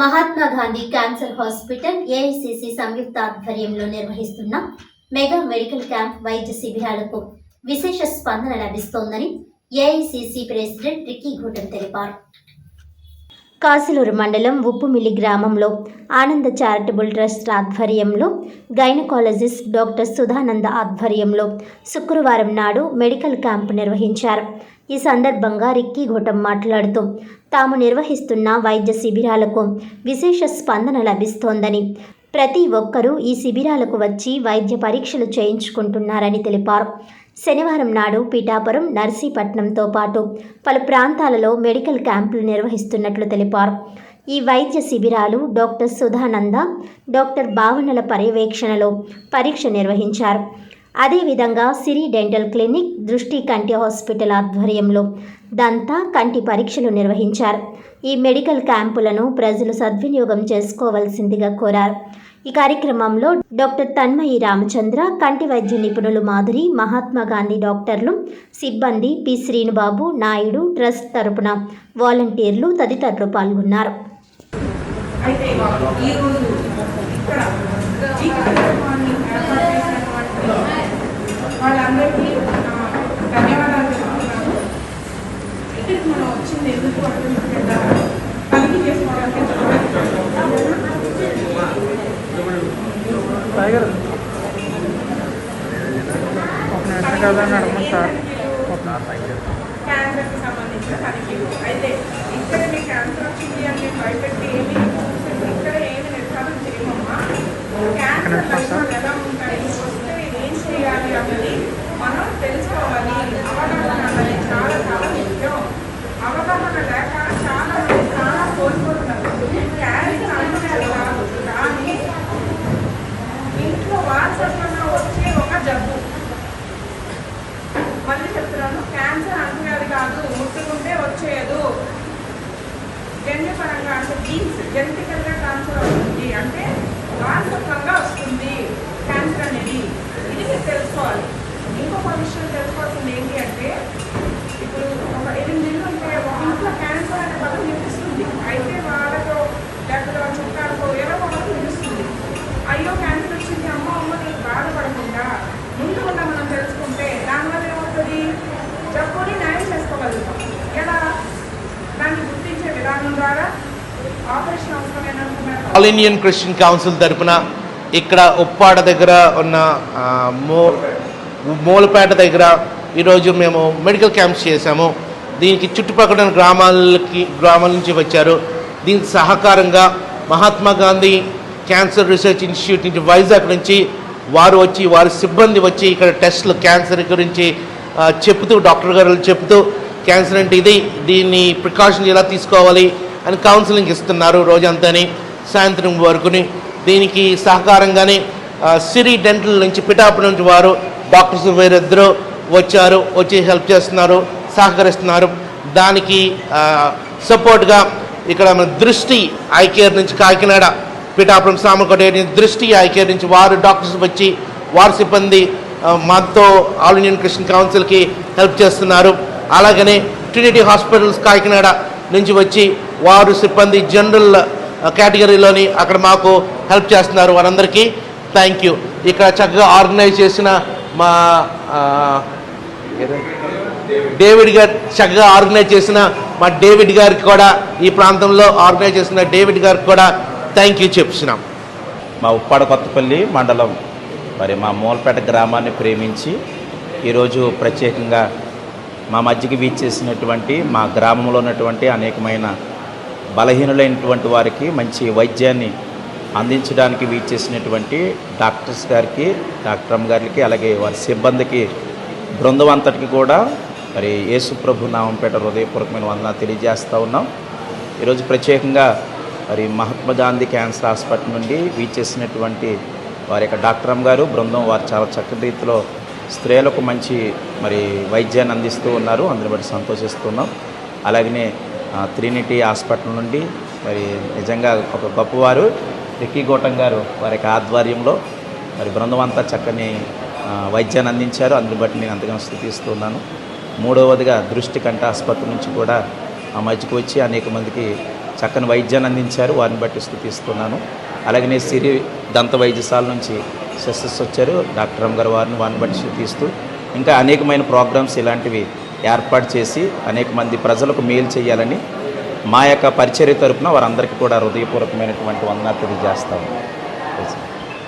Mahatma Gandhi cancer hospital AICC సంయుక్త ఆధ్వర్యంలో నిర్వహిస్తున్న మెగా మెడికల్ క్యాంప్ వైద్య శిబిరాలకు విశేష స్పందన లభిస్తోందని ఏఐసిసి ప్రెసిడెంట్ రిక్కీ ఘోటన్ తెలిపారు. కాసిలూరు మండలం ఉప్పుమిల్లి గ్రామంలో ఆనంద చారిటబుల్ ట్రస్ట్ ఆధ్వర్యంలో గైనకాలజిస్ట్ డాక్టర్ సుధానంద ఆధ్వర్యంలో శుక్రవారం నాడు మెడికల్ క్యాంప్ నిర్వహించారు. ఈ సందర్భంగా రిక్కీ ఘోటం మాట్లాడుతూ తాము నిర్వహిస్తున్న వైద్య శిబిరాలకు విశేష స్పందన లభిస్తోందని, ప్రతి ఒక్కరూ ఈ శిబిరాలకు వచ్చి వైద్య పరీక్షలు చేయించుకుంటున్నారని తెలిపారు. శనివారం నాడు పిఠాపురం, నర్సీపట్నంతో పాటు పలు ప్రాంతాలలో మెడికల్ క్యాంపులు నిర్వహిస్తున్నట్లు తెలిపారు. ఈ వైద్య శిబిరాలు డాక్టర్ సుధానంద, డాక్టర్ భావనల పర్యవేక్షణలో పరీక్ష నిర్వహించారు. అదేవిధంగా సిరి డెంటల్ క్లినిక్, దృష్టి కంటి హాస్పిటల్ ఆధ్వర్యంలో దంత, కంటి పరీక్షలు నిర్వహించారు. ఈ మెడికల్ క్యాంపులను ప్రజలు సద్వినియోగం చేసుకోవాల్సిందిగా కోరారు. ఈ కార్యక్రమంలో డాక్టర్ తన్మయి రామచంద్ర, కంటి వైద్య నిపుణులు మాధురి, మహాత్మా గాంధీ డాక్టర్లు, సిబ్బంది, పి శ్రీనుబాబు నాయుడు, ట్రస్ట్ తరపున వాలంటీర్లు తదితరులు పాల్గొన్నారు. వాళ్ళందరికీ ధన్యవాదాలు చెప్తున్నాను. ఇక్కడికి మనం వచ్చింది ఎందుకు అంటే తనిఖీ చేసుకోవడానికి క్యాన్సర్కి సంబంధించిన తనిఖీలు. అయితే ఇక్కడ మీకు క్యాన్సర్ వచ్చింది అని భయపెట్టి ఏమి ఇక్కడ ఏమి నిర్ధారణ చేయమమ్మా. క్యాన్సర్ లక్షణాలు ఎలా ఉంటాయి, వస్తే ఏం చేయాలి అన్నది మనం తెలుసుకోవాలి. అవగాహన అనేది చాలా చాలా ముఖ్యం. అవగాహన లేక చాలా కోల్పోతున్నారు. క్యాన్సర్ అనుకున్నారు కానీ ఇంట్లో వారసత్వంగా వచ్చే ఒక జబ్బు. మళ్ళీ చెప్తున్నాను, క్యాన్సర్ అనుకునేది కాదు, ముట్టుకుంటే వచ్చేదు. జన్యుపరంగా అంటే జీన్స్ జెనెటికల్గా ట్రాన్స్ఫర్ అవుతుంది, అంటే వారసత్వంగా వస్తుంది క్యాన్సర్ అనేది. ఇది మీరు తెలుసుకోవాలి. ఇంకొక విషయం తెలుసుకోవాల్సింది ఏంటి అంటే, ఇప్పుడు ఒక 8 నెలలు ఉంటే ఒక ఇంట్లో క్యాన్సర్ అనే పదం వినిపిస్తుంది. అయితే వాళ్ళతో లేకపోతే వాళ్ళ చుట్టాలతో ఎవరో ఒకటి వినిపిస్తుంది. అయ్యో క్యాన్సర్ వచ్చింది, అమ్మ నీకు బాధపడకుండా ముందు కూడా మనం తెలుసుకుంటే దానివల్ల ఏమవుతుంది, జబ్బుని న్యాయం చేసుకోగలుగుతాం. ఎలా దాన్ని గుర్తించే విధానం ద్వారా ఆపరేషన్ అవసరమైన ఆల్ ఇండియన్ క్రిస్టియన్ కౌన్సిల్ తరఫున ఇక్కడ ఉప్పాడ దగ్గర ఉన్న మూలపేట దగ్గర ఈరోజు మేము మెడికల్ క్యాంప్స్ చేశాము. దీనికి చుట్టుపక్కల గ్రామాల నుంచి వచ్చారు. దీనికి సహకారంగా Mahatma Gandhi cancer research institute నుంచి, వైజాగ్ నుంచి వారు వచ్చి, వారి సిబ్బంది వచ్చి ఇక్కడ టెస్టులు క్యాన్సర్ గురించి చెప్తూ, డాక్టర్ గారు చెప్తూ క్యాన్సర్ అంటే ఇది, దీన్ని ప్రికాషన్ ఎలా తీసుకోవాలి అని కౌన్సిలింగ్ ఇస్తున్నారు రోజంతాని సాయంత్రం వరకుని. దీనికి సహకారంగానే సిరి డెంటల్ నుంచి, పిఠాపురం నుంచి వారు డాక్టర్స్ వేరిద్దరూ వచ్చి హెల్ప్ చేస్తున్నారు, సహకరిస్తున్నారు. దానికి సపోర్ట్గా ఇక్కడ మన దృష్టి ఐ కేర్ నుంచి, కాకినాడ పిఠాపురం సామర్లకోట దృష్టి ఐ కేర్ నుంచి వారు డాక్టర్స్ వచ్చి వారి సిబ్బంది మాతో ఆల్ ఇండియన్ క్రిస్టియన్ కౌన్సిల్కి హెల్ప్ చేస్తున్నారు. అలాగనే ట్రినిటీ హాస్పిటల్స్ కాకినాడ నుంచి వచ్చి వారు సిబ్బంది జనరల్ కేటగిరీలోని అక్కడ మాకు హెల్ప్ చేస్తున్నారు. వారందరికీ థ్యాంక్ యూ. ఇక్కడ చక్కగా ఆర్గనైజ్ చేసిన మా డేవిడ్ గారు, చక్కగా ఆర్గనైజ్ చేసిన మా డేవిడ్ గారికి కూడా, ఈ ప్రాంతంలో ఆర్గనైజ్ చేసిన డేవిడ్ గారికి కూడా థ్యాంక్ యూ చెప్తున్నాం. మా ఉప్పాడ కొత్తపల్లి మండలం మరి మా మూలపేట గ్రామాన్ని ప్రేమించి ఈరోజు ప్రత్యేకంగా మా మధ్యకి వీచేసినటువంటి, మా గ్రామంలో ఉన్నటువంటి అనేకమైన బలహీనులైనటువంటి వారికి మంచి వైద్యాన్ని అందించడానికి వీచేసినటువంటి డాక్టర్స్ గారికి, డాక్టర్ అమ్మ గారికి, అలాగే వారి సిబ్బందికి, బృందం అంతటికి కూడా మరి యేసు ప్రభు నామంపేట హృదయపూర్వకమైన వందనాలు తెలియజేస్తూ ఉన్నాం. ఈరోజు ప్రత్యేకంగా మరి మహాత్మా గాంధీ క్యాన్సర్ హాస్పిటల్ నుండి వీచేసినటువంటి వారి యొక్క డాక్టర్ అమ్మ గారు, బృందం వారు చాలా చక్కటి రీతిలో స్త్రీలకు మంచి మరి వైద్యాన్ని అందిస్తూ ఉన్నారు. అందుని బట్టి సంతోషిస్తున్నాం. అలాగనే ట్రినిటీ హాస్పిటల్ నుండి మరి నిజంగా ఒక గొప్పవారు రిక్కీ ఘోటం గారు వారి యొక్క ఆధ్వర్యంలో మరి బృందం అంతా చక్కని వైద్యాన్ని అందించారు. అందుని బట్టి నేను అంతగా స్తుతిస్తున్నాను. మూడవదిగా దృష్టి కంటి ఆసుపత్రి నుంచి కూడా ఆ మధ్యకు వచ్చి అనేక మందికి చక్కని వైద్యాన్ని అందించారు, వారిని బట్టి స్తుతిస్తున్నాను. అలాగనే సిరి దంత వైద్యశాల నుంచి సిస్టర్స్ వచ్చారు, డాక్టర్ రామ్ గారు, వారిని బట్టి స్తుతిస్తూ ఇంకా అనేకమైన ప్రోగ్రామ్స్ ఇలాంటివి ఏర్పాటు చేసి అనేక మంది ప్రజలకు మేలు చేయాలని మా యొక్క పరిచర్య తరపున వారందరికీ కూడా హృదయపూర్వకమైనటువంటి వందనాలు తెలియజేస్తాము.